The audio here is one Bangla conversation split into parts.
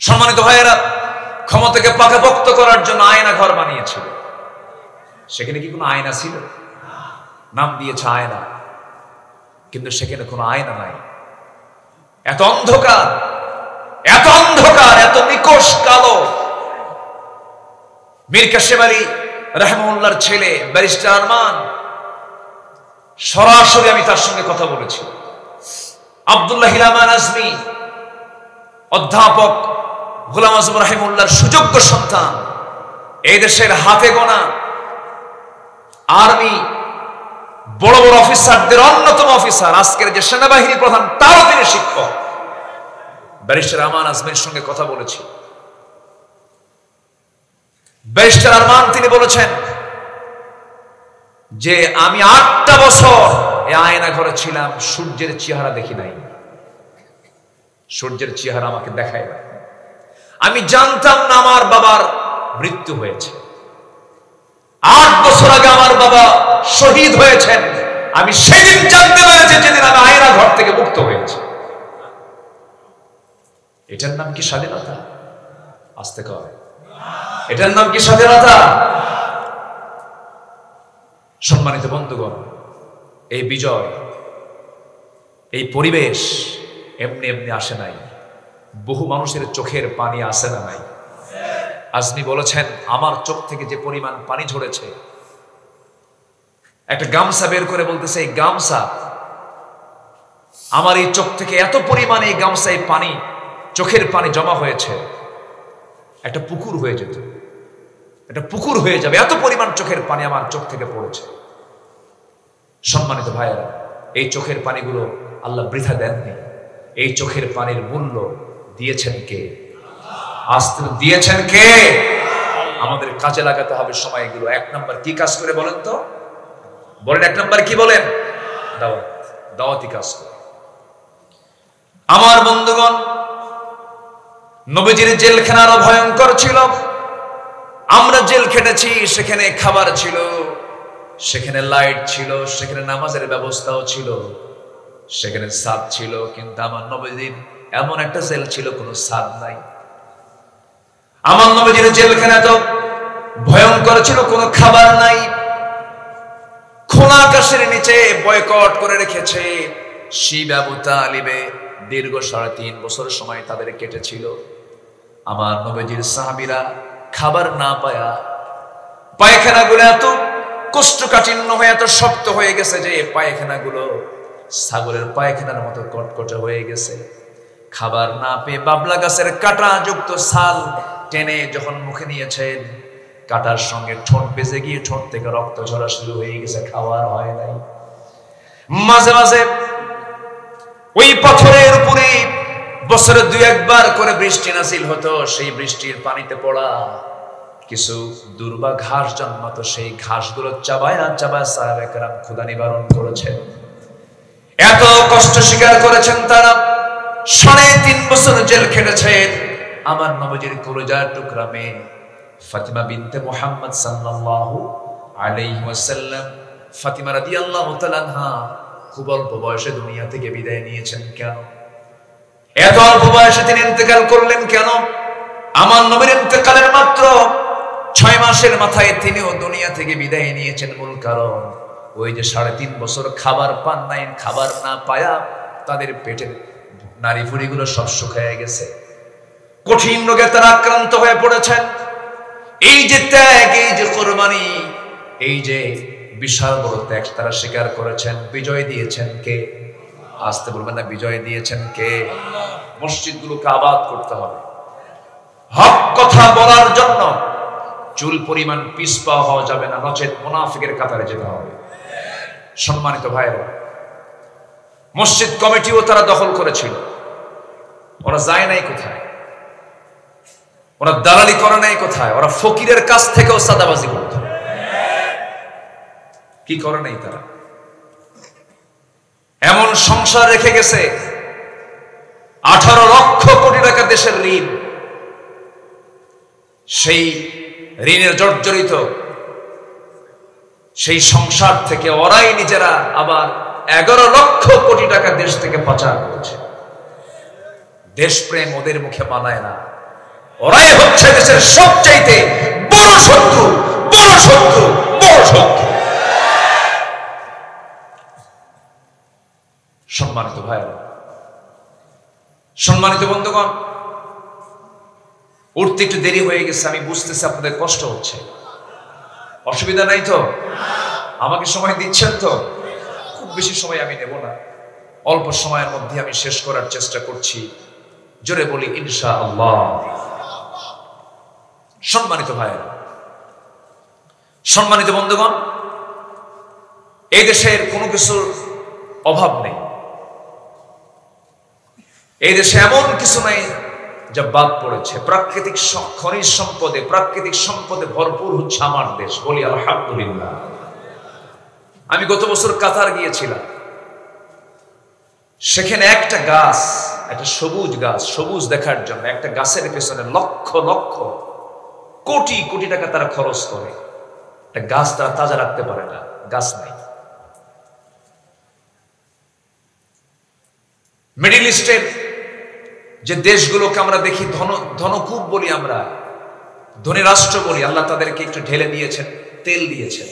সম্মানিত ভাইয়েরা, ক্ষমতাকে পাকাপোক্ত করার জন্য আয়না ঘর বানিয়েছিল। সেখানে কি কোনো আয়না ছিল? নাম দিয়েছে আয়না, কিন্তু সেখানে কোনো আয়না নাই। এত অন্ধকার, এত অন্ধকার, এত নিকষ কালো। মীর কাসেম আলী রাহমাহুল্লাহর ছেলে ব্যারিস্টার আরমান, সরাসরি আমি তার সঙ্গে কথা বলেছি। আব্দুল্লাহ হিলামান আজমি, অধ্যাপক গোলাম আজম রাহিমুল্লাহর সুযোগ্য সন্তান, এই দেশের হাতে গোনা আর্মি বড় বড় অফিসারদের অন্যতম অফিসার, আজকের যে সেনাবাহিনী প্রধান তারও তিনি শিক্ষক। ব্যারিস্টার আরমান আজমির সঙ্গে কথা বলেছি। ব্যারিস্টার আরমান তিনি বলেছেন যে আমি 8টা বছর এই আয়না ঘরে ছিলাম, সূর্যের চেহারা দেখি নাই। সূর্যের চেহারা আমাকে দেখায় না। আমি জানতাম না আমার বাবার মৃত্যু হয়েছে। 8 বছর আগে আমার বাবা শহীদ হয়েছেন। আমি সেদিন জানতে পেরেছি, যেদিন আমি আয়না ঘর থেকে মুক্ত হয়েছি। এটার নাম কি স্বাধীনতা? আসতে কয়, এটার নাম কি স্বাধীনতা? সম্মানিত বন্ধুগণ, এই বিজয়, এই পরিবেশ এমনি এমনি আসে নাই। বহু মানুষের চোখের পানি আসে না নাই। আজমি বলেছেন, আমার চোখ থেকে যে পরিমাণ পানি ঝরেছে, একটা গামছা বের করে বলতেছে, এই গামছা, আমার এই চোখ থেকে এত পরিমাণে এই গামছায় পানি, চোখের পানি জমা হয়েছে, একটা পুকুর হয়ে যেত, একটা পুকুর হয়ে যাবে, এত পরিমাণ চোখের পানি আমার চোখ থেকে পড়েছে। সম্মানিত ভাইয়েরা, এই চোখের পানিগুলো আল্লাহ বৃথা দেননি। এই চোখের পানির মূল্য দিয়েছেন কে? আসতে দিয়েছেন কে? আমাদের কাজে লাগাতে হবে সময়গুলো। 1 নাম্বার কি কাজ করে বলেন তো? বলেন 1 নাম্বার কি বলেন? দাওয়াত, দাওয়াতি কাজ করে। আমার বন্ধুগণ, নবীজির জেলখানা আরো ভয়ঙ্কর ছিল। আমরা জেল খেটেছি, সেখানে খাবার ছিল, সেখানে লাইট ছিল, সেখানে নামাজের ব্যবস্থাও ছিল, সেখানে ছাদ ছিল। কিন্তু আমার নবীজির এমন একটা জেল ছিল, কোনো ছাদ নাই। আমার নবীজির জেলখানা তো ভয়ঙ্কর ছিল, কোনো খাবার নাই। খোলা আকাশের নিচে বয়কট করে রেখেছে। শিব আবু তালিবে দীর্ঘ 3.5 বছর সময় তাদের কেটেছিল। আমার নবীজির সাহাবীরা খাবার না পায়া পায়খানাগুলো এত কোষ্ঠকাঠিন্য হয়ে, এত শক্ত হয়ে গেছে যে পায়খানাগুলো ছাগলের পায়খানার মতো কটকটে হয়ে গেছে। খাবার না পেয়ে বাবলা গাছের কাঁটা যুক্ত ছাল টেনে যখন মুখে নিয়েছেন, কাঁটার সঙ্গে ঠোঁট বেজে গিয়ে ঠোঁট থেকে রক্ত ঝরা শুরু হয়ে গেছে। খাওয়ার হয় নাই। মাঝে মাঝে ওই পাথরের উপরে বছরে 2-1 বার করে বৃষ্টি নাজিল হতো। সেই বৃষ্টির পানিতে পড়া কিছু দুর্বা ঘাস জন্মাতো। সেই ঘাসগুলো চাবায়া চাবায়া সাহাবায়ে কেরাম ক্ষুধা নিবারণ করেছেন। এত কষ্ট স্বীকার করেছেন তারা। 3.5 বছর জেল খেটেছেন। আমার নবীজির কলিজার টুকরা মেয়ে ফাতিমা বিনতে মুহাম্মদ সাল্লাল্লাহু আলাইহি ওয়াসাল্লাম, ফাতিমা রাদিয়াল্লাহু তাআলা আনহা খুব অল্প বয়সে দুনিয়া থেকে বিদায় নিয়েছেন। কেন এত অল্প বয়সে তিনি ইন্তেকাল করলেন? কেন? আমার নবীর ইন্তেকালের মাত্র 6 মাসের মাথায় তিনিও দুনিয়া থেকে বিদায় নিয়েছেন। মূল কারণ ওই যে 3.5 বছর খাবার পান নাই। খাবার না পায়া তাদের পেটের নারী ভুঁড়িগুলো সব শুকিয়ে গেছে। কঠিন রোগে তারা আক্রান্ত হয়ে পড়েছেন। এই যে ত্যাগ, এই যে কোরবানি, এই যে বিশাল বড় ত্যাগ তারা স্বীকার করেছেন। বিজয় দিয়েছেন কে? আসতে বলবেন না, বিজয় দিয়েছেন কে? মসজিদগুলোকে আবাদ করতে হবে। হক কথা বলার জন্য চুল পরিমাণ পিছপা হওয়া যাবে না, নচেত মুনাফিকের কাতারে যেতে হবে। সম্মানিত ভাইরা, মসজিদ কমিটিও তারা দখল করেছিল। ওরা যায় নাই কোথায়? ওরা দালালি করে নাই কোথায়? ওরা ফকিরের কাছ থেকেও সাদাবাজি করত। কি করে নাই তারা? এমন সংসার রেখে গেছে, 18 লক্ষ কোটি টাকা দেশের ঋণ। সেই ঋণের জর্জরিত সেই সংসার থেকে ওরাই নিজেরা আবার 11 লক্ষ কোটি টাকা দেশ থেকে পাচার করেছে। দেশপ্রেম ওদের মুখে মানায় না। ওরাই হচ্ছে দেশের সবচাইতে বড় শত্রু, বড় শত্রু, বড় শত্রু। সম্মানিত ভাইরা, সম্মানিত বন্ধুগণ, উঠতে একটু দেরি হয়ে গেছে, আমি বুঝতেছি আপনাদের কষ্ট হচ্ছে। অসুবিধা নাই তো? আমাকে সময় দিচ্ছেন তো? খুব বেশি সময় আমি নেব না, অল্প সময়ের মধ্যে আমি শেষ করার চেষ্টা করছি। জোরে বলি ইনশাআল্লাহ। সম্মানিত ভাইরা, সম্মানিত বন্ধুগণ, এই দেশের কোনো কিছুর অভাব নেই। এই দেশে এমন কিছু নাই যা বাদ পড়েছে। প্রাকৃতিক খনিজ সম্পদে, প্রাকৃতিক সম্পদে ভরপুর হচ্ছে আমার দেশ। বলি আলহামদুলিল্লাহ। আমি গত বছর কাতার গিয়েছিলাম। সেখানে একটা গাছ, একটা সবুজ গাছ, সবুজ দেখার জন্য একটা গাছের পেছনে লক্ষ লক্ষ কোটি কোটি টাকা তারা খরচ করে। একটা গাছ তারা তাজা রাখতে পারে না, গাছ নাই। মিডল ইস্টের যে দেশগুলোকে আমরা দেখি ধনকূপ বলি, আমরা ধনী রাষ্ট্র বলি, আল্লাহ তাদেরকে একটু ঢেলে দিয়েছেন, তেল দিয়েছেন।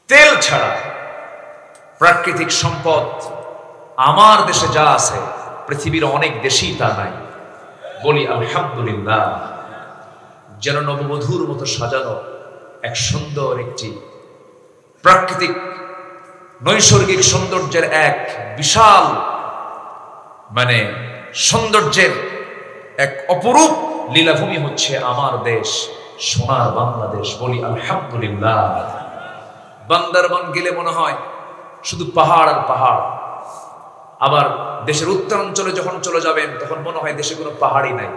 তেল ছাড়া প্রাকৃতিক সম্পদ আমার দেশে যা আছে পৃথিবীর অনেক দেশেই তা নাই। বলি আলহামদুলিল্লাহ। যেন নববধূর মতো সাজানো এক সুন্দর একটি প্রাকৃতিক নৈসর্গিক সৌন্দর্যের এক বিশাল সৌন্দর্যের এক অপরূপ লীলাভূমি হচ্ছে আমার দেশ, সোনার বাংলাদেশ। বলি আলহামদুলিল্লাহ। বান্দরবান গেলে মনে হয় শুধু পাহাড় আর পাহাড়। আবার দেশের উত্তরাঞ্চলে যখন চলে যাবেন তখন মনে হয় দেশে কোনো পাহাড়ই নাই।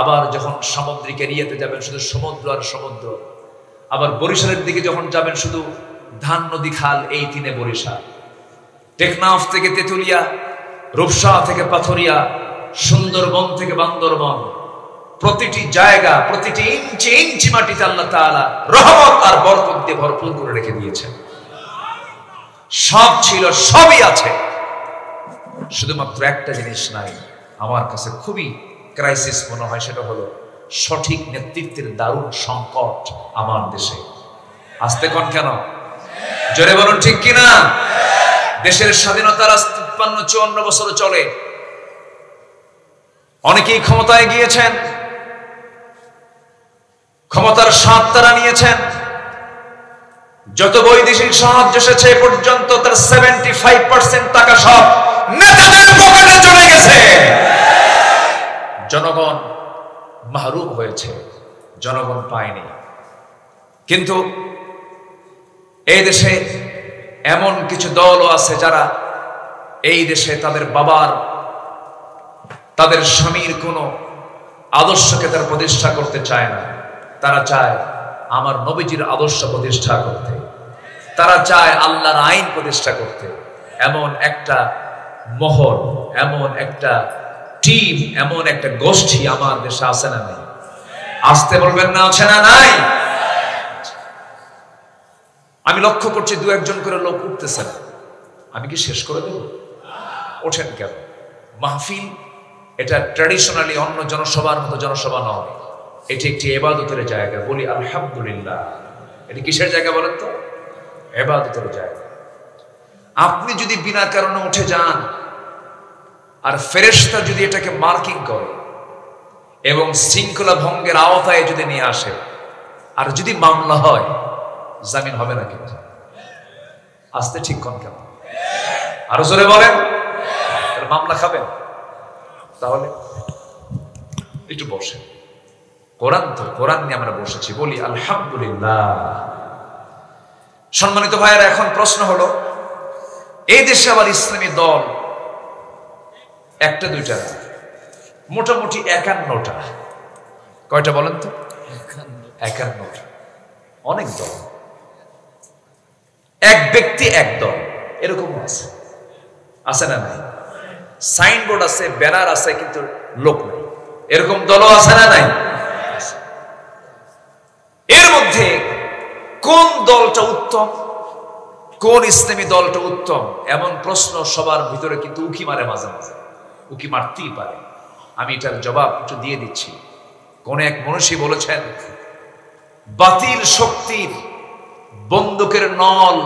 আবার যখন সামুদ্রিক এরিয়াতে যাবেন শুধু সমুদ্র আর সমুদ্র। আবার বরিশালের দিকে যখন যাবেন শুধু ধান নদী খাল, এই তিনে বরিশাল। টেকনাফ থেকে তেতুলিয়া, রূপসা থেকে পাথরিয়া, সুন্দরবন থেকে বান্দরবন, প্রতিটি জায়গা, প্রতিটি ইঞ্চি ইঞ্চি মাটিতে আল্লাহ তাআলা রহমত আর বরকত দিয়ে ভরপুর করে রেখে দিয়েছেন। সব ছিল, সবই আছে, শুধুমাত্র একটা জিনিস নাই। আমার কাছে খুবই ক্রাইসিস মনে হয়, সেটা হলো সঠিক নেতৃত্বের দারুণ সংকট আমার দেশে। আসতে কোন কেন? জোরে বলুন ঠিক কিনা? দেশের স্বাধীনতার 53-54 বছর চলে, অনেকেই ক্ষমতায় গিয়েছেন, ক্ষমতার স্বাদ তারা নিয়েছেন। যত বৈদেশিক সাহায্য এসেছে পর্যন্ত তার 75% টাকা সব নেতাদের পকেটে চলে গেছে। জনগণ মাহরুম হয়েছে, জনগণ পায়নি। কিন্তু এই দেশে এমন কিছু দলও আছে যারা এই দেশে তাদের বাবার, তাদের স্বামীর কোনো আদর্শকে তারা প্রতিষ্ঠা করতে চায় না। তারা চায় আমার নবীজির আদর্শ প্রতিষ্ঠা করতে, তারা চায় আল্লাহর আইন প্রতিষ্ঠা করতে। এমন একটা মহল, এমন একটা টিম, এমন একটা গোষ্ঠী আমার দেশে আছে না নাই? আসতে বলবেন না আছে না নাই? আমি লক্ষ্য করছি 2-1 করে লোক উঠতেছে না। আমি কি শেষ করে দেব? ওঠেন কেন? মাহফিল এটা ট্র্যাডিশনালি অন্য জনসভার মতো জনসভা নয়, এটি একটি ইবাদতের জায়গা। বলি আলহামদুলিল্লাহ। এটি কিসের জায়গা বলেন তো? ইবাদতের জায়গা। আপনি যদি বিনা কারণে উঠে যান আর ফেরেশতা যদি এটাকে মার্কিং করে এবং শৃঙ্খলা ভঙ্গের আওতায় যদি নিয়ে আসে, আর যদি মামলা হয়, জামিন হবে না কিন্তু। আসতে ঠিক কোন কেন? আরো জোরে বলেন। মামলা খাবেন? তাহলে একটু বসে, কোরআন তো, কোরআন নিয়ে আমরা বসেছি। বলি আলহামদুলিল্লাহ। সম্মানিত ভাইয়েরা, এখন প্রশ্ন হলো, এই দেশে আবার ইসলামী দল একটা দুইটা, মোটামুটি 51টা। কয়টা বলেন তো? 51টা। অনেক দল, এক ব্যক্তি এক দল, এরকম আছে, আছে না নাই? সাইনবোর্ড আছে, ব্যানার আছে, কিন্তু লোক নাই। এরকম দলও আছে না নাই? এর মধ্যে কোন দলটা উত্তম, কোন ইসলামী দলটা উত্তম, এমন প্রশ্ন সবার ভিতরে কিন্তু উকি মারে, মাঝে মাঝে উকি মারতেই পারে। আমি এটার জবাব একটু দিয়ে দিচ্ছি। কোন এক মনীষী বলেছেন, বাতিল শক্তির বন্দুকের নল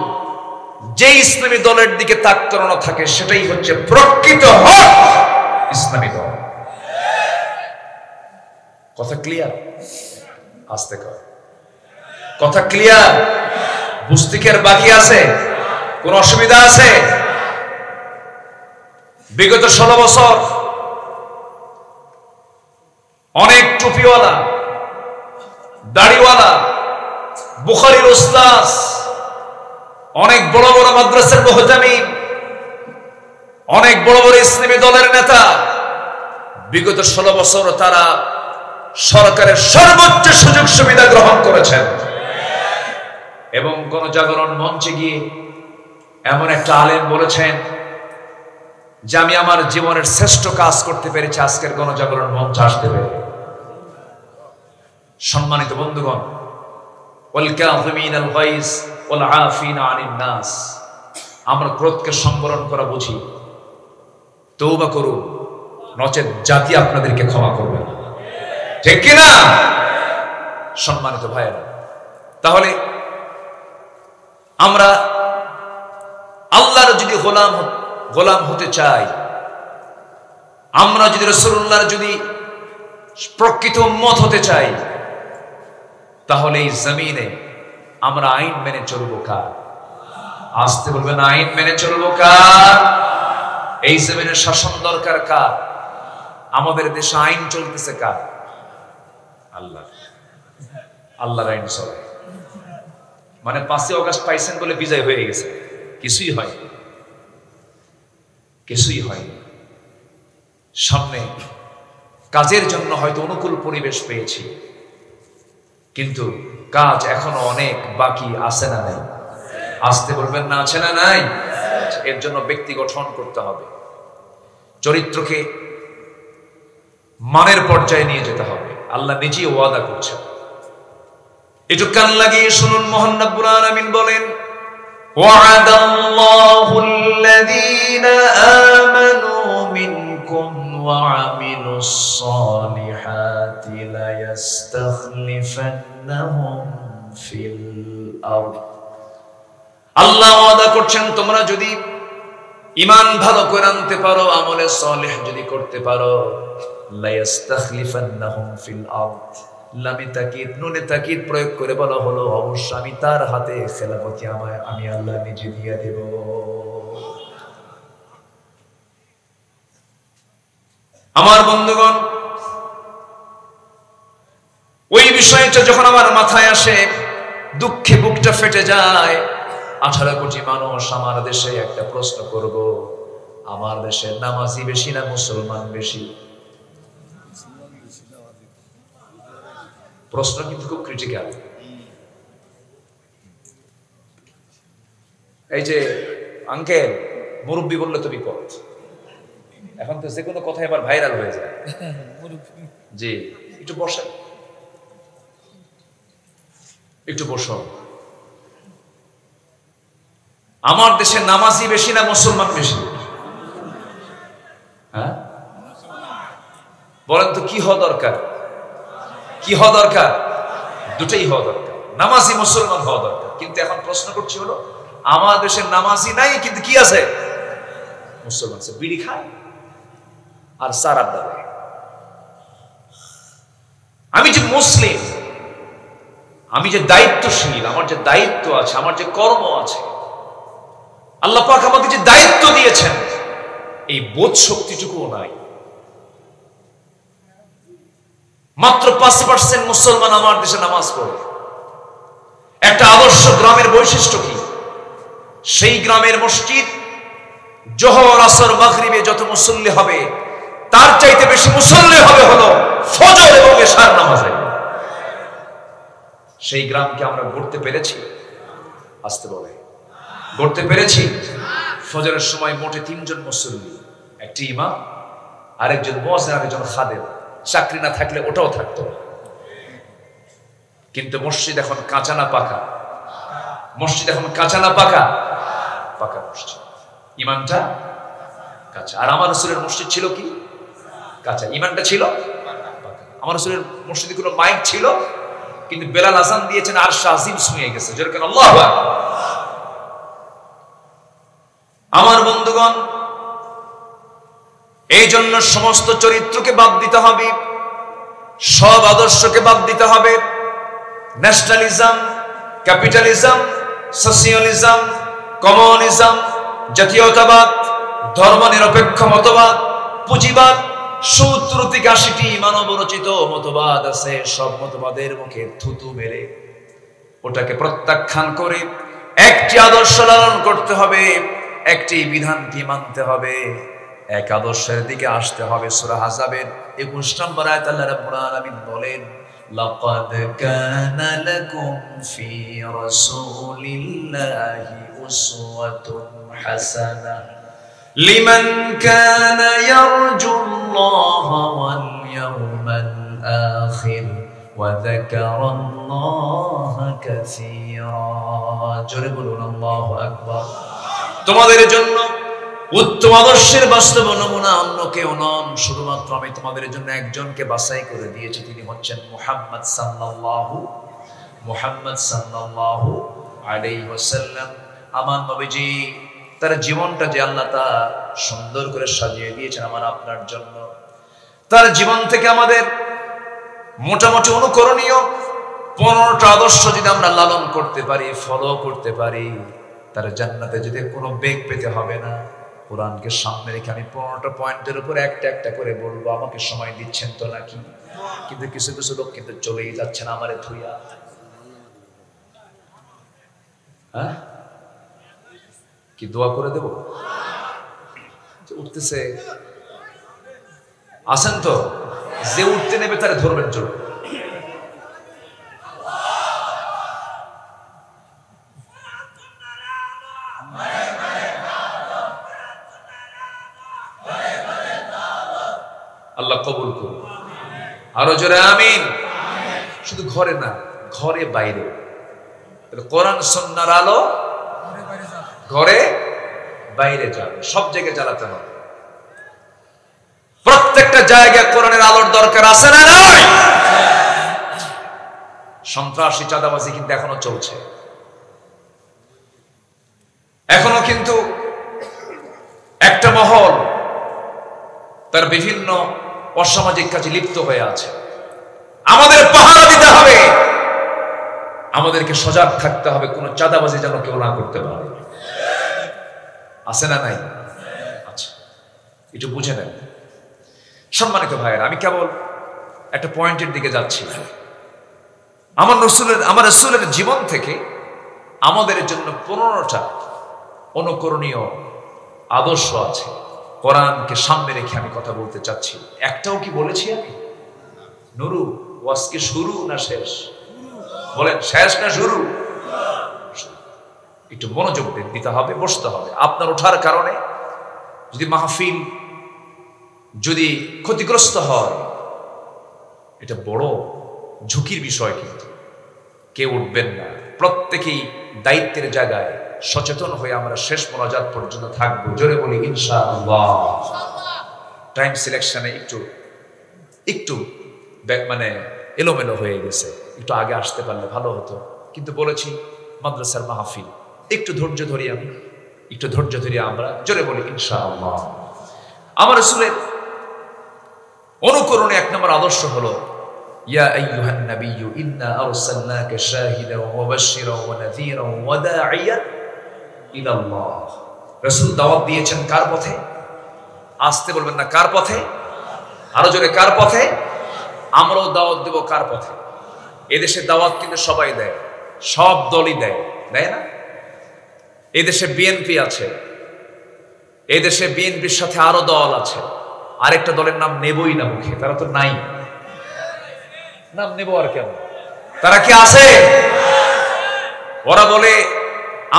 যে ইসলামী দলের দিকে তাক করানো থাকে সেটাই হচ্ছে প্রকৃত হক ইসলামী দল। কথা ক্লিয়ার? আস্তে কর, কথা ক্লিয়ার? বুঝতে কি আর বাকি আছে? কোন অসুবিধা আছে? বিগত 16 বছর অনেক টুপিওয়ালা, দাড়িওয়ালা, বুখারীর উস্তাদ, অনেক বড় বড় মাদ্রাসার মুহতামিম, অনেক বড় বড় ইসলামী দলের নেতা বিগত 16 বছর তারা সরকারের সর্বোচ্চ সুযোগ সুবিধা গ্রহণ করেছেন এবং গণজাগরণ মঞ্চে গিয়ে এমন একটা আলেম বলেছেন যে আমি আমার জীবনের শ্রেষ্ঠ কাজ করতে পেরেছি আজকের গণজাগরণ মঞ্চ আসতে পেরে। সম্মানিত বন্ধুগণ, ওয়াল কাযিমিনাল গায়জ ওয়াল আফিনা আনিন নাস, আমরা ক্রোধকে সংবরণ করা বুঝি। তওবা করুন, নচেত জাতি আপনাদেরকে ক্ষমা করবে না। ঠিক কি না? সম্মানিত ভাইয়েরা, তাহলে আমরা আল্লাহর যদি গোলাম হতে চাই, আমরা যদি রাসূলুল্লাহর যদি প্রকৃত উম্মত হতে চাই, তাহলে এই জমিনে আমরা আইন মেনে চলবো কার? আসতে বলবেন, আইন মেনে চলবো কার? এই জমিনে শাসন দরকার কার? আমাদের দেশে আইন চলতেছে কার? আল্লাহ। আল্লাহর আইন চলে। মানে 5ই আগস্ট পাইছেন বলে বিজয় হয়ে গেছে? কিছুই হয়, কিছুই হয়। সামনে কাজের জন্য হয়তো অনুকূল পরিবেশ পেয়েছি, কিন্তু কাজ এখনো অনেক বাকি আছে না নাই? আসতে বলবেন না, আছে না নাই? এর জন্য ব্যক্তি গঠন করতে হবে, চরিত্রকে মানের পর্যায়ে নিয়ে যেতে হবে। আল্লাহ নিজেই ওয়াদা করছেন। একটু কান লাগিয়ে শুনুন, মহান রব্বুল আলামিন বলেন, ওয়া'আদাল্লাহুল্লাযীনা আমানু মিনকুম ওয়া'আমিলুস সালিহাতি লায়াস্তাখলিফান্নাহুম ফিল আরদ। আল্লাহ ওয়াদা করছেন, তোমরা যদি ঈমান ভালো করে আনতে পারো, আমলে সালেহ যদি করতে পারো, লায়াস্তাখলিফান্নাহুম ফিল আরদ। লামে তাকিদ, নুনে তাকিদ প্রয়োগ করে বলা হলো, অবশ্য আমি তার হাতে খেলাফতি আমি আল্লাহ নিজে দিয়ে দেব। আমার বন্ধুগণ, ওই বিষয়টা যখন আমার মাথায় আসে, দুঃখে বুকটা ফেটে যায়। 18 কোটি মানুষ আমার দেশে, একটা প্রশ্ন করব, আমার দেশে নামাজি বেশি না মুসলমান বেশি? প্রশ্ন কিন্তু খুব ক্রিটিক্যাল। এই যে আঙ্কেল মুরব্বী বললে তো বিপদ, এখন তো যে কোনো কথা এবার ভাইরাল হয়ে যায়। জি, একটু বসেন, একটু বসো। আমার দেশে নামাজি বেশি না মুসলমান বেশি? হ্যাঁ বলেন তো, কি হওয়া দরকার? কি হওয়া দরকার? দুটোই হওয়া দরকার, নামাজি মুসলমান হওয়া দরকার। কিন্তু এখন প্রশ্ন করছি হলো, আমার দেশে নামাজি নাই কিন্তু কি আছে? মুসলমান আছে, বিড়ি খায় আর সার আড্ডা দেয়। আমি যে মুসলিম, আমি যে দায়িত্বশীল, আমার যে দায়িত্ব আছে, আমার যে কর্ম আছে, আল্লাহ পাক আমাকে যে দায়িত্ব দিয়েছেন, এই বোধ শক্তিটুকুও নাই। মাত্র 5% মুসলমান আমার দেশে নামাজ পড়ে। একটা আদর্শ গ্রামের বৈশিষ্ট্য কি? সেই গ্রামের মসজিদ জোহর, আসর, মাগরিবে যত মুসল্লি হবে, তার চাইতে বেশি মুসল্লি হবে হলো ফজর এবং এশার নামাজে। সেই গ্রামকে আমরা গড়তে পেরেছি? আসতে বলে, গড়তে পেরেছি? ফজরের সময় মোটে 3 জন মুসল্লি, একটি ইমাম, আরেকজন মুয়াজ্জিন, আরেকজন খাদেম। চাকরি না থাকলে ওটাও থাকতো। কিন্তু মসজিদ এখন কাঁচা না পাকা? মসজিদ এখন কাঁচা না পাকা? পাকা মসজিদ। ইমানটা কাঁচা। আর আমার রাসূলের মসজিদ ছিল কি? কাঁচা, ইমানটা ছিল। আমার রাসূলের মসজিদে কোনো মাইক ছিল, কিন্তু বেলাল আযান দিয়েছেন আর শাহিম শুনিয়ে গেছে, যেরকম আল্লাহু আকবার। আমার বন্ধুগণ, এই জন্য সমস্ত চরিত্রকে বাদ দিতে হবে, সব আদর্শকে বাদ দিতে হবে। ন্যাশনালিজম, ক্যাপিটালিজম, সোশিয়ালিজম, কমিউনিজম, জাতীয়তাবাদ, ধর্মনিরপেক্ষ মতবাদ, পুঁজিবাদ, 70 থেকে 80টি মানব রচিত মতবাদ আছে। সব মতবাদের মুখে থুতু মেরে ওটাকে প্রত্যাখ্যান করে একটি আদর্শ লালন করতে হবে, একটি বিধানকে মানতে হবে, এক আদর্শের দিকে আসতে হবে। সূরা আহজাবের 21 নম্বর আয়াত আল্লাহ রাব্বুল আলামিন বলেন, লাকাদ কানা লাকুম ফি রাসূলিল্লাহি উসওয়াতুন হাসানাহ লিমান কানা ইয়ারজুল্লাহা ওয়াল ইয়াওমাল আখির ওয়া যাকারাল্লাহা কাসীরা। জোরে বলুন আল্লাহু আকবার। তোমাদের জন্য উত্তম আদর্শের বাস্তব নমুনা অন্য কেউ নন, শুধুমাত্র আমি তোমাদের জন্য একজনকে বাছাই করে দিয়েছি, তিনি হচ্ছেন মুহাম্মদ সাল্লাল্লাহু আলাইহি ওয়াসাল্লাম। আমার নবীজি তার জীবনটা যে আল্লাহ তা সুন্দর করে সাজিয়ে দিয়েছেন আমার আপনার জন্য। তার জীবন থেকে আমাদের মোটামুটি অনুকরণীয় 15টা আদর্শ যদি আমরা লালন করতে পারি, ফলো করতে পারি, তার জান্নাতে যেতে কোনো বেগ পেতে হবে না। কোরআনকে সামনে রেখে আমি 15টা পয়েন্টের উপর একটা একটা করে বলবো, আমাকে সময় দিচ্ছেন তো নাকি? কিন্তু কিছু কিছু লোক কিন্তু চলেই যাচ্ছেন আমারে থুইয়া। হ্যাঁ, কি দোয়া করে দেব? উঠতেছে আসেন তো, যে উঠতে নেবে তারে ধরবেন চলো। আল্লাহ কবুল করুন, আরো জোরে আমিন। শুধু ঘরে না, ঘরে বাইরে। কোরআন সুন্নাহর আলো ঘরে বাইরে যাবে, সব জায়গায় জ্বালাতে হবে। প্রত্যেকটা জায়গায় কোরআনের আলোর দরকার আছে না নাই? সন্ত্রাসী চাঁদাবাজি কিন্তু এখনো চলছে, এখনো কিন্তু একটা মহল তার বিভিন্ন অসামাজিক কাজে লিপ্ত হয়ে আছে। আমাদের পাহারা দিতে হবে, আমাদেরকে সজাগ থাকতে হবে, কোনো চাঁদাবাজি যেন কেউ না করতে পারে। আছে না নাই? আচ্ছা, একটু বুঝে নেন। সম্মানিত ভাইয়েরা, আমি কেবল একটা পয়েন্টের দিকে যাচ্ছি। আমার রাসূলের জীবন থেকে আমাদের জন্য 15টা অনুকরণীয় আদর্শ আছে। কোরআনকে সামনে রেখে আমি কথা বলতে চাচ্ছি। একটাও কি বলেছি আমি? নুরু, ওয়াজ কি শুরু না শেষ? বলেন, শেষ না শুরু? একটু মনোযোগ দিতে হবে, বসতে হবে। আপনার ওঠার কারণে যদি মাহফিল যদি ক্ষতিগ্রস্ত হয়, এটা বড় ঝুঁকির বিষয়। কিন্তু কেউ উঠবেন না, প্রত্যেকেই দায়িত্বের জায়গায় সচেতন হয়ে আমরা শেষ মোনাজাত পর্যন্ত থাকবো। জোরে বলি ইনশাআল্লাহ। টাইম সিলেকশনে একটু মানে এলোমেলো হয়ে গেছে, একটু আগে আসতে পারলে ভালো হতো। কিন্তু বলেছি মাদ্রাসার মাহফিল, একটু ধৈর্য ধরি, আমি একটু ধৈর্য ধরি আমরা। জোরে বলি ইনশাআল্লাহ। আমার রাসূলের অনুকরণে 1 নম্বর আদর্শ হলো, ইয়া আইয়ুহান নাবিয়্যু ইন্না আরসালনাকা শাহিদান ওয়া মুবাশশিরান ওয়া নাযীরান ওয়া দাঈয়ান ইলাল্লাহ। রাসূল দাওয়াত দিয়েছেন কার পথে? আসতে বলবেন না, কার পথে? আরো জোরে, কার পথে? আমরাও দাওয়াত দেব কার পথে? এদেশে দাওয়াত কিন্তু সবাই দেয়, সব দলই দেয়, দেয় না? এদেশে বিএনপি আছে, এদেশে বিএনপির সাথে আরো দল আছে, আরেকটা দলের নাম নেবই না মুখে, তারা তো নাই। নাম নেব আর কেন? তারা কি আছে? ওরা বলে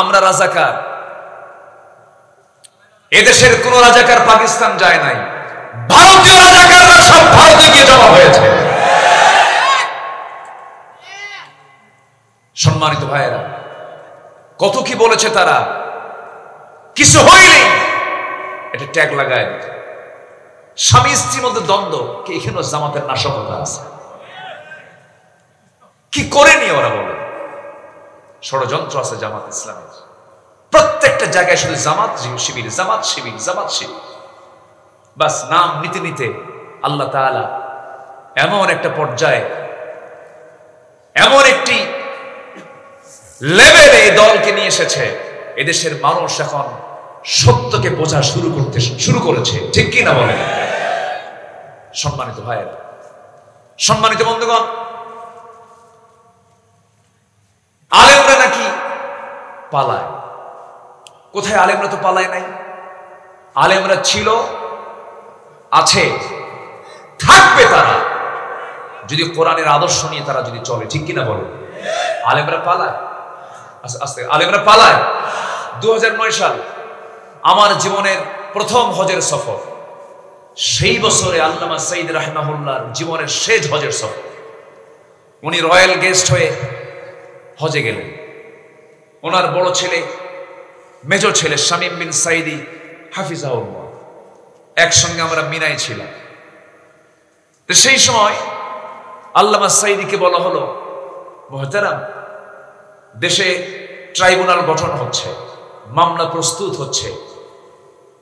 আমরা রাজাকার। এদেশের কোন রাজাকার পাকিস্তান যায় নাই, ভারতীয় রাজাকাররা সব ভারতে গিয়ে জমা হয়েছে। সম্মানিত ভাইয়েরা, কত কি বলেছে তারা, কিছু হয়নি এটা ট্যাগ লাগায় দিত। স্বামী স্ত্রীর মধ্যে দ্বন্দ্ব, কি এখানেও জামাতের নাশকতা আছে? কি করে নিয়ে ওরা বলে ষড়যন্ত্র আছে জামাত ইসলামের। প্রত্যেকটা জায়গায় শুধু জামাত শিবির, জামাত শিবির, জামাত শিবির। বাস নাম নিতে নিতে আল্লাহ তাআলা এমন একটা পর্যায়ে, এমন একটি লেভেলে এই দলকে নিয়ে এসেছে, এদেশের মানুষ এখন সত্যকে বোঝা শুরু করেছে। ঠিক কি না বলেন? সম্মানিত ভাইয়েরা, সম্মানিত বন্ধুগণ, আলেমরা নাকি পালায়। কোথায়? আলেমরা তো পালায় নাই। আলেমরা ছিল, আছে, থাকবে তারা যদি কোরআনের আদর্শ নিয়ে তারা যদি চলে। ঠিক কিনা বলে? আলেমরা পালায়, আস্তে আলেমরা পালায়। 2009 সাল আমার জীবনের প্রথম হজের সফর। সেই বছরে আল্লামা সাইদ রাহিমাহুল্লাহর জীবনের শেষ হজের সফর। উনি রয়্যাল গেস্ট হয়ে হজে গেলেন। ওনার বড় ছেলে, মেজর ছেলে শামীম বিন সাইদি হাফিজাহুল্লাহ, একসঙ্গে আমরা মিনায় ছিলাম। সেই সময় আল্লামা সাইদিকে বলা হলো, মুহতারাম, দেশে ট্রাইব্যুনাল গঠন হচ্ছে, মামলা প্রস্তুত হচ্ছে,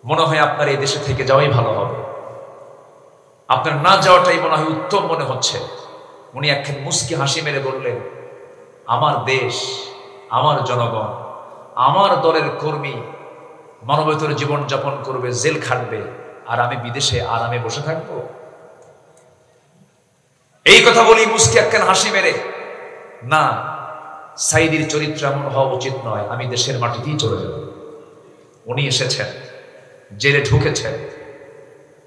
মনে হয় আপনার এই দেশে থেকে যাওয়াই ভালো হবে, আপনার না যাওয়াটাই মনে হয় উত্তম মনে হচ্ছে। উনি একখান মুস্কি হাসি মেরে বললেন, আমার দেশ, আমার জনগণ, আমার দলের কর্মী মানবতর জীবন যাপন করবে, জেল খাটবে, আর আমি বিদেশে আরামে বসে থাকবো? এই কথা বলি মুস্কি একখান হাসি মেরে, না, সাইদির চরিত্র এমন হওয়া উচিত নয়, আমি দেশের মাটিতেই চলে যাব। উনি এসেছেন, জেলে ঢুকেছেন,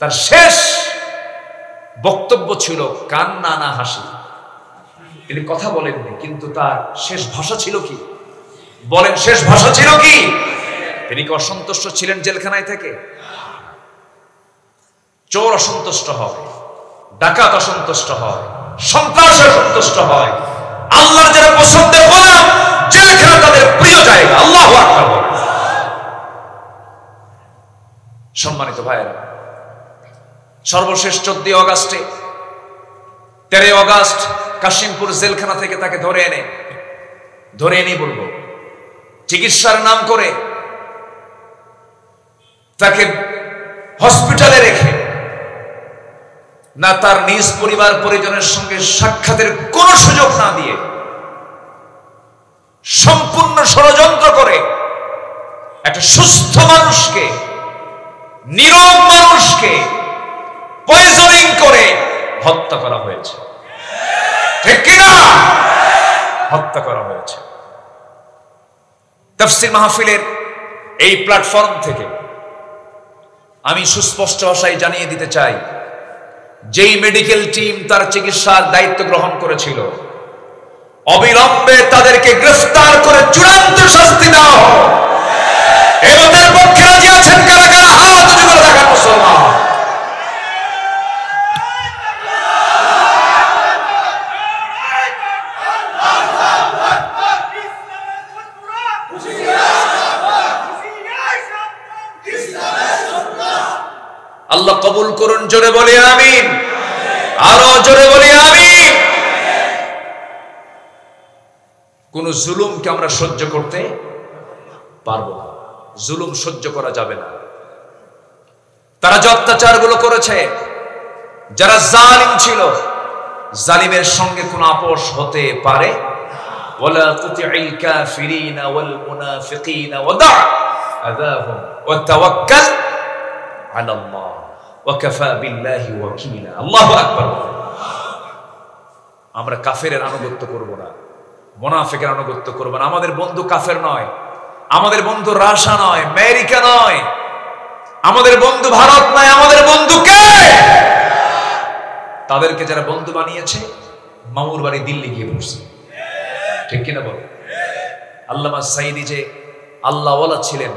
তার শেষ বক্তব্য ছিল কান্না না হাসি। তিনি কথা বলেননি, কিন্তু তার শেষ ভাষা ছিল কি? বলেন, শেষ ভাষা ছিল কি? তিনি কি অসন্তুষ্ট ছিলেন জেলখানায় থেকে? চোর অসন্তুষ্ট হয়, ডাকাত অসন্তুষ্ট হয়, সন্ত্রাস অসন্তুষ্ট হয়, আল্লাহর যারা পছন্দের গোলাম, জেলখানা তাদের প্রিয় জায়গা। আল্লাহু আকবার। সম্মানিত ভাইয়েরা, সর্বশেষ 14 অগাস্টে, 13 অগাস্ট কাশিমপুর জেলখানা থেকে তাকে ধরে এনে বলবো, চিকিৎসার নাম করে তাকে হসপিটালে রেখে, না তার নিজ পরিবার পরিজনের সঙ্গে সাক্ষাতের কোন সুযোগ না দিয়ে, সম্পূর্ণ ষড়যন্ত্র করে একটা সুস্থ মানুষকে, নীরব মানুষকে পয়জনিং করে হত্যা করা হয়েছে। ঠিক কিনা? হত্যা করা হয়েছে। তাফসীর মাহফিলের এই প্ল্যাটফর্ম থেকে আমি সুস্পষ্ট ভাষায় জানিয়ে দিতে চাই, যেই মেডিকেল টিম তার চিকিৎসার দায়িত্ব গ্রহণ করেছিল, অবিলম্বে তাদেরকে গ্রেফতার করে চূড়ান্ত শাস্তি দেওয়া হোক। এদের পক্ষে রাজি আছেন কারা কারা? হাত উঁচু করে দেখান মুসলমান। আল্লাহ কবুল করুন। জোরে বলি আমিন। আরো জোরে বলি আমিন। কোন জুলুমকে আমরা সহ্য করতে পারবো না, জুলুম সহ্য করা যাবে না। তারা যে অত্যাচারগুলো করেছে, যারা জালিম ছিল, জালিমের সঙ্গে কোন আপোষ হতে পারে? ওয়ালা তুতি'ল কাফিরিনা ওয়াল মুনাফিকিনা ওয়াদা আযাহুম ওয়া তাওয়াক্কাল আলাল্লাহ ওয়া কাফা বিল্লাহি ওয়াকিলা। আল্লাহু আকবার। আমরা কাফেরের আনুগত্য করব না, মুনাফিকের আনুগত্য করব না। আমাদের বন্ধু কাফের নয়, আমাদের বন্ধু রাশিয়া নয়, আমেরিকা নয়, আমাদের বন্ধু ভারত নয়, আমাদের বন্ধু কে? তাদেরকে যারা বন্ধু বানিয়েছে, মামুর বাড়ি দিল্লি গিয়ে বসছে। ঠিক কিনা বল? আল্লামা সাইদি যে আল্লাহওয়ালা ছিলেন,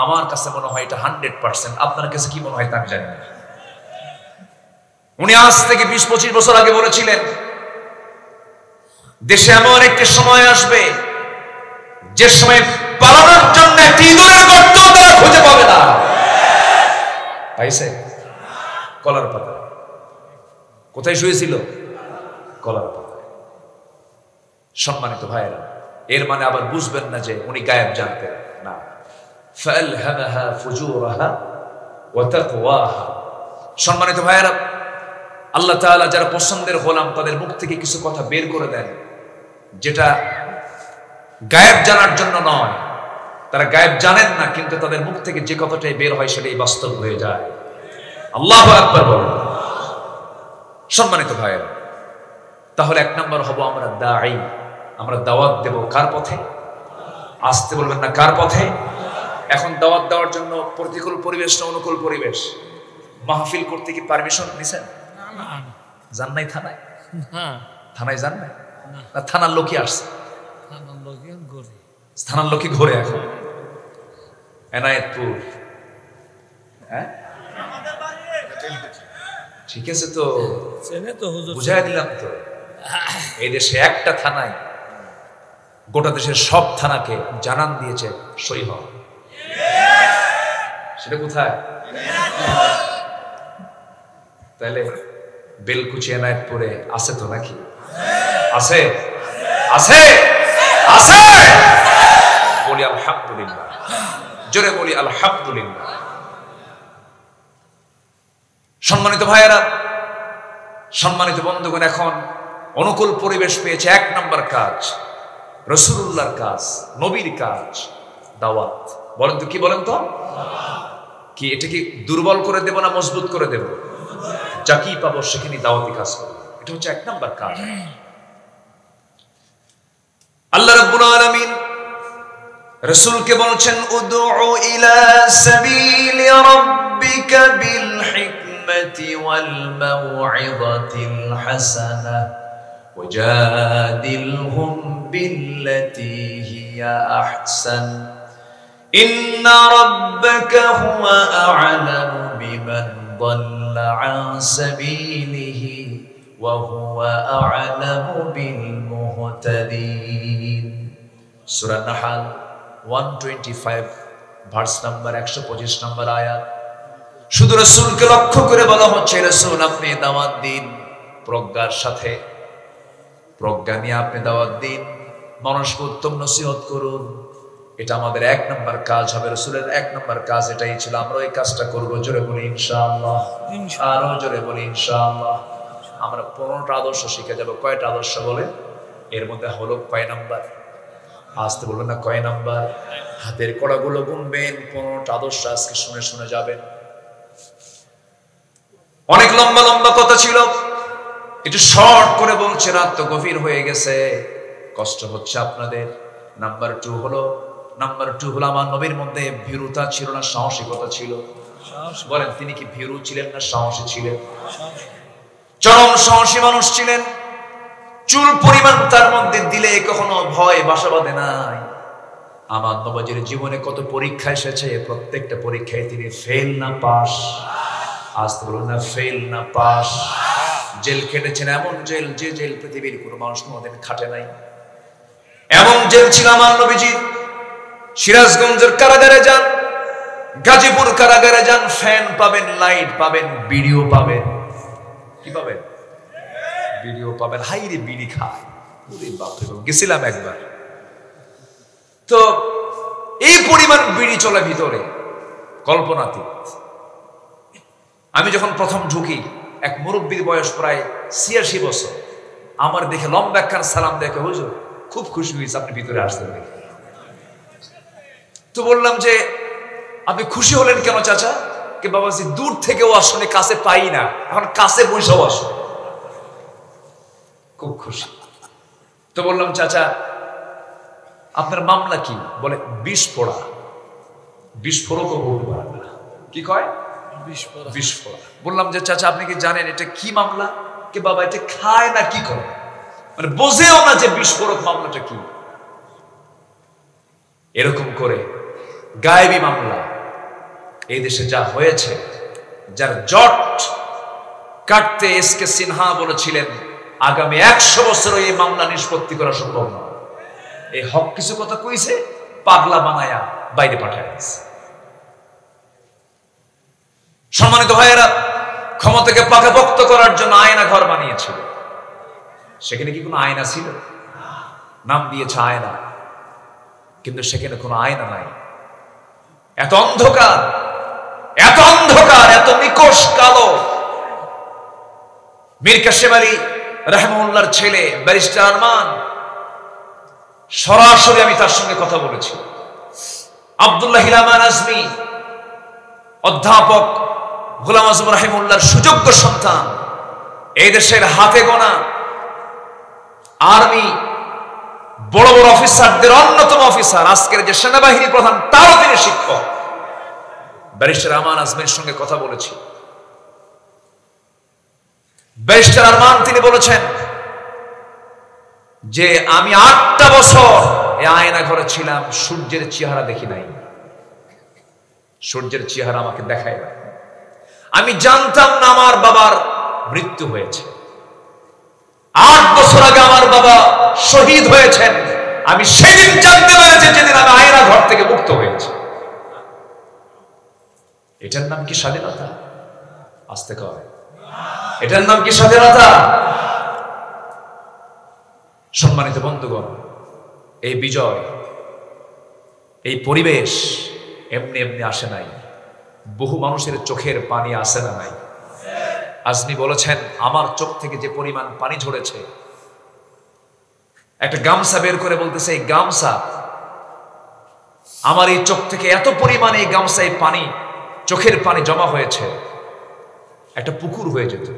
আমার কাছে মনে হয় এটা 100%। আপনার কাছে কি মনে হয় তা আমি জানি না। উনি আজ থেকে 20-25 বছর আগে বলেছিলেন, দেশে এমন একটি সময় আসবে যে সময় পালানোর জন্য একটি ইঁদুরের গর্ত তারা খুঁজে পাবে না। পাইছে? কলার পাতায়। কোথায় শুয়েছিল? কলার পাতায়। সম্মানিত ভাইয়েরা, এর মানে আবার বুঝবেন না যে উনি গায়েব জানতেন না। ফালহামাহা ফুজুরাহা ওয়া তাকওয়াহা। সম্মানিত ভাইয়েরা, আল্লাহ তাআলা যারা পছন্দের গোলাম তাদের মুখ থেকে কিছু কথা বের করে দেন যেটা গায়েব জানার জন্য নয়। তারা গায়েব জানেন না, কিন্তু তাদের মুখ থেকে যে কথাটাই বের হয় সেটাই বাস্তব হয়ে যায়। আল্লাহু আকবার বলেন। সম্মানিত ভাইয়েরা, তাহলে এক নম্বর হব আমরা দাঈ। আমরা দাওয়াত দেব কার পথে? আসতে বলবেন না, কার পথে? এখন দাওয়াত দেওয়ার জন্য প্রতিকূল পরিবেশ না অনুকূল পরিবেশ? মাহফিল করতে কি পারমিশন নিছেন? যান নাই থানায়? থানায় যান নাই? না থানার লোকই আসছে? থানার লোকই ঘুরে এখন এনায়েতপুর। হ্যাঁ ঠিক আছে, তো বুঝাই দিলাম তো। এই দেশে একটা থানায় গোটা দেশের সব থানাকে জানান দিয়েছে সই হওয়া। সেটা কোথায়? তাহলে বেলকুচি এনায়েতপুরে আছে তো নাকি? আছে আছে আছে। বলি আলহামদুলিল্লাহ, জোরে বলি আলহামদুলিল্লাহ। সম্মানিত ভাইয়েরা, সম্মানিত বন্ধুগণ, এখন অনুকূল পরিবেশ পেয়েছে। এক নম্বর কাজ রাসূলুল্লাহর কাজ, নবীর কাজ, দাওয়াত। বলেন তো কি? বলেন তো কি? এটা কি দুর্বল করে দেব না মজবুত করে দেব? যাকেই পাবো সেখানে দাওয়াতি কাজ করব, এটা হচ্ছে এক নম্বর কাজ। আল্লাহ রাব্বুল আলামিন রাসূলকে বলছেন উদউ ইলা সাবিলি রাব্বিকা বিল হিকমাতি ওয়াল মাউইযাতিল হাসানাহ ওয়াজাদিলহুম বিল্লাতী হিয়া আহসান ইন্না রাব্বাকা হুয়া আ'লামু বিমান দাল্লা আন সাবিলিহি ওয়া হুয়া আ'লামু বিল মুহতাদিন। সূরা নাহল 125 ভার্স নাম্বার 125 নম্বর আয়াত। শুধু রাসূলকে লক্ষ্য করে বলা হচ্ছে, রাসূল আপনি দাওয়াত দিন প্রজ্ঞার সাথে, প্রজ্ঞা নিয়ে আপনি দাওয়াত দিন, মানুষকে উত্তম নসিহত করুন। এটা আমাদের এক নম্বর কাজ হবে। রাসূলের এক নম্বর কাজ এটাই ছিল। আমরা এই কাজটা করব। জোরে বলি ইনশাআল্লাহ, আরো জোরে বলি ইনশাআল্লাহ। আমরা 15টা আদর্শ শিখে যাব। কয়টা আদর্শ বলে? এর মধ্যে হলো কয় নাম্বার? আসতে বলবেন না, কয় নাম্বার? হাতের কড়াগুলো গুনবেন। 15টা আদর্শ আজকে শুনে শুনে যাবেন। অনেক লম্বা লম্বা কথা ছিল, একটু শর্ট করে বলছে, রাত তো গভীর হয়ে গেছে, কষ্ট হচ্ছে আপনাদের। নাম্বার 2 হলো আমার নবীর মধ্যে ভীরুতা ছিল না সাহসিকতা ছিল? বলেন, তিনি কি ভীরু ছিলেন না সাহসী ছিলেন? চরম সাহসী মানুষ ছিলেন। চুল পরিমাণ তার মধ্যে দিলে কখনো ভয় বাসা বাঁধে নাই। আমার নবীর জীবনে কত পরীক্ষা এসেছে, প্রত্যেকটা পরীক্ষায় তিনি ফেল না পাস। আজ তো বলুন না, ফেল না পাস। জেল খেটেছেন, এমন জেল যে জেল পৃথিবীর কোনো মানুষ কোনোদিন খাটে নাই। এমন জেল ছিল আমার নবীজি। সিরাজগঞ্জের কারাগারে যান, গাজীপুর কারাগারে যান, ফ্যান পাবেন, লাইট পাবেন, ভিডিও পাবেন। কি পাবেন? ভিডিও পাবেন। হাইরে বিড়ি খায়, গেছিলাম একবার, তো এই পরিমাণ বিড়ি চলে ভিতরে, কল্পনাতীত। আমি যখন প্রথম ঢুকি, এক মুরব্বীর বয়স প্রায় 86 বছর, আমার দেখে লম্বা একখান সালাম দেখে, হুজুর খুব খুশি হয়েছে আপনি ভিতরে আসতেন দেখে। তো বললাম যে আপনি খুশি হলেন কেন চাচা? কে বাবাজি, দূর থেকেও আসলে কাছে পাই না, এখন কাছে বসেও আসো, খুব খুশি। তো বললাম চাচা আপনার মামলা কি? বলে বিস্ফোরা। বিস্ফোরক কি কয়? বিস্ফোরা। বললাম যে চাচা আপনি কি জানেন এটা কি মামলা? কে বাবা এটা খায় না কি করে, মানে বোঝেও না যে বিস্ফোরক মামলাটা কি। এরকম করে গায়েবী মামলা এই দেশে যা হয়েছে, যার জট কাটতে এসকে সিনহা বলেছিলেন আগামী 100 বছর এই মামলা নিষ্পত্তি করা সম্ভব নয়। এই হক কিছু কথা কইছে, পাগলা বানায়া বাইরে পাঠায় দিয়েছে। সম্মানিত ভাইয়েরা, ক্ষমতাকে পাকাপোক্ত করার জন্য আয়না ঘর বানিয়েছিল। সেখানে কি কোনো আয়না ছিল? নাম দিয়েছে আয়না, কিন্তু সেখানে কোনো আয়না নাই। এত অন্ধকার, এত অন্ধকার, এত নিকষ কালো। মীর কাসেম আলী রাহমাহুল্লাহর ছেলে ব্যারিস্টার আরমান, সরাসরি আমি তার সঙ্গে কথা বলেছি। আব্দুল্লাহ হিলামান আজমি, অধ্যাপক গোলাম আজম রাহিমুল্লাহর সুযোগ্য সন্তান, এই দেশের হাতে গোনা আর্মি বড় বড় অফিসারদের অন্যতম অফিসার, আজকের যে সেনাবাহিনী প্রধান তারও তিনি শিক্ষক। ব্যারিস্টার আরমান আজমির সঙ্গে কথা বলেছি। ব্যারিস্টার আরমান তিনি বলেছেন যে আমি 8টা বছর এই আয়না ঘরে ছিলাম, সূর্যের চেহারা দেখি নাই। সূর্যের চেহারা আমাকে দেখায় না। আমি জানতাম না আমার বাবার মৃত্যু হয়েছে। 8 বছর আগে আমার বাবা শহীদ হয়েছেন। আমি সেদিন জানতে পেরেছি যেদিন আমি আয়না ঘর থেকে মুক্ত হয়েছি। এটার নাম কি স্বাধীনতা? আস্তে কয়, এটার নাম কি স্বাধীনতা? সম্মানিত বন্ধুগণ, এই বিজয়, এই পরিবেশ এমনি এমনি আসে নাই। বহু মানুষের চোখের পানি আসে না নাই। আজমি বলেছেন আমার চোখ থেকে যে পরিমাণ পানি ঝরেছে, একটা গামছা বের করে বলতেছে এই গামছা, আমার এই চোখ থেকে এত পরিমাণে এই গামছায় পানি, চোখের পানি জমা হয়েছে, একটা পুকুর হয়ে যেত,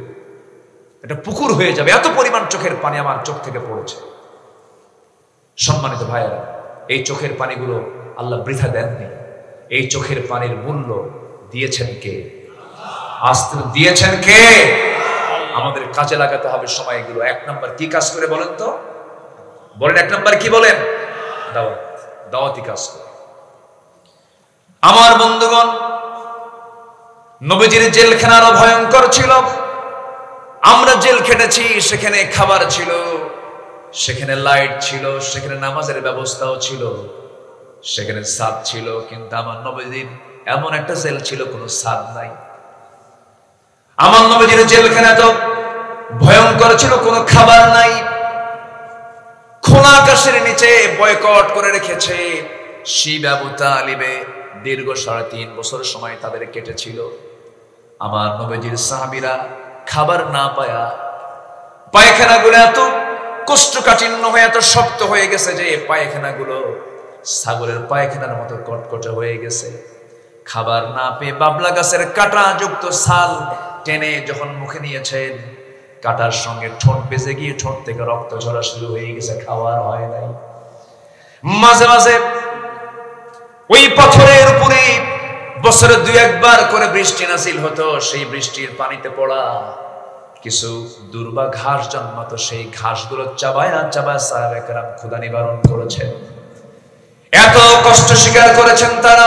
একটা পুকুর হয়ে যাবে, এত পরিমাণ চোখের পানি আমার চোখ থেকে পড়েছে। সম্মানিত ভাইয়েরা, এই চোখের পানিগুলো আল্লাহ বৃথা দেননি। এই চোখের পানির মূল্য দিয়েছেন কে? আস্তে দিয়েছেন কে? আমাদের কাজে লাগাতে হবে সময়গুলো। 1 নাম্বার কি কাজ করে বলেন তো? বলেন 1 নাম্বার কি বলেন? দাওয়াত, দাওয়াতি কাজ করে। আমার বন্ধুগণ, নবীজির জেলখানা আরো ভয়ঙ্কর ছিল। আমরা জেল খেটেছি, সেখানে খাবার ছিল, সেখানে লাইট ছিল, সেখানে নামাজের ব্যবস্থাও ছিল, সেখানে ছাদ ছিল। কিন্তু আমার নবীজির এমন একটা জেল ছিল কোনো ছাদ নাই। আমার নবীজির জেলখানা তো ভয়ঙ্কর ছিল, কোনো খাবার নাই। খোলা আকাশের নিচে বয়কট করে রেখেছে। শিব আবু তালিবে দীর্ঘ 3.5 বছর সময় তাদের কেটেছিল। আমার নবীজির সাহাবীরা খাবার না পায়া পায়খানাগুলো এত কোষ্ঠকাঠিন্য হয়ে এত শক্ত হয়ে গেছে যে পায়খানাগুলো ছাগলের পায়খানার মতো কটকটে হয়ে গেছে। খাবার না পেয়ে বাবলা গাছের কাঁটা যুক্ত ছাল টেনে যখন মুখে নিয়েছেন, কাঁটার সঙ্গে ঠোঁট বেজে গিয়ে ঠোঁট থেকে রক্ত ঝরা শুরু হয়ে গেছে, খাওয়ার হয় নাই। মাঝে মাঝে ওই পাথরের উপরে বছরে 2-1 বার করে বৃষ্টি নাজিল হতো। সেই বৃষ্টির পানিতে পড়া কিছু দুর্বা ঘাস জন্মাতো, সেই ঘাসগুলো চাবায়া চাবায়া সাহাবায়ে কেরাম ক্ষুধা নিবারণ করেছেন। এত কষ্ট স্বীকার করেছেন তারা।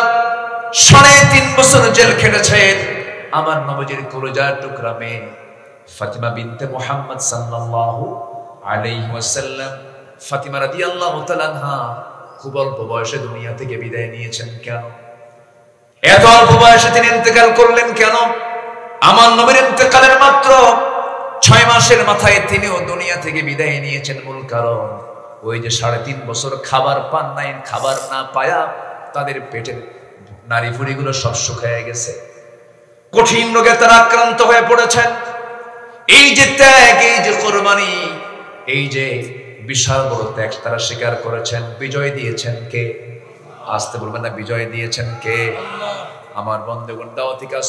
3.5 বছর জেল খেটেছেন। আমার নবীজির কলিজার টুকরা মেয়ে ফাতিমা বিনতে মুহাম্মদ সাল্লাল্লাহু আলাইহি ওয়াসাল্লাম, ফাতিমা রাদিয়াল্লাহু তাআলা আনহা খুব অল্প বয়সে দুনিয়া থেকে বিদায় নিয়েছেন। কেন এত অল্প বয়সে তিনি ইন্তেকাল করলেন? কেন? আমার নবীর ইন্তেকালের মাত্র 6 মাসের মাথায় তিনিও দুনিয়া থেকে বিদায় নিয়েছেন। মূল কারণ ওই যে 3.5 বছর খাবার পান নাই, খাবার না পায়া তাদের পেটের নারী ভুঁড়িগুলো সব শুকিয়ে গেছে। কঠিন রোগে তারা আক্রান্ত হয়ে পড়েছেন। এই যে ত্যাগ, এই যে কোরবানি, এই যে বিশাল বড় ত্যাগ তারা স্বীকার করেছেন। বিজয় দিয়েছেন কে? আসতে বলবেন না, বিজয় দিয়েছেন কে? আমার বন্ধুগণ, দাওয়াতি কাজ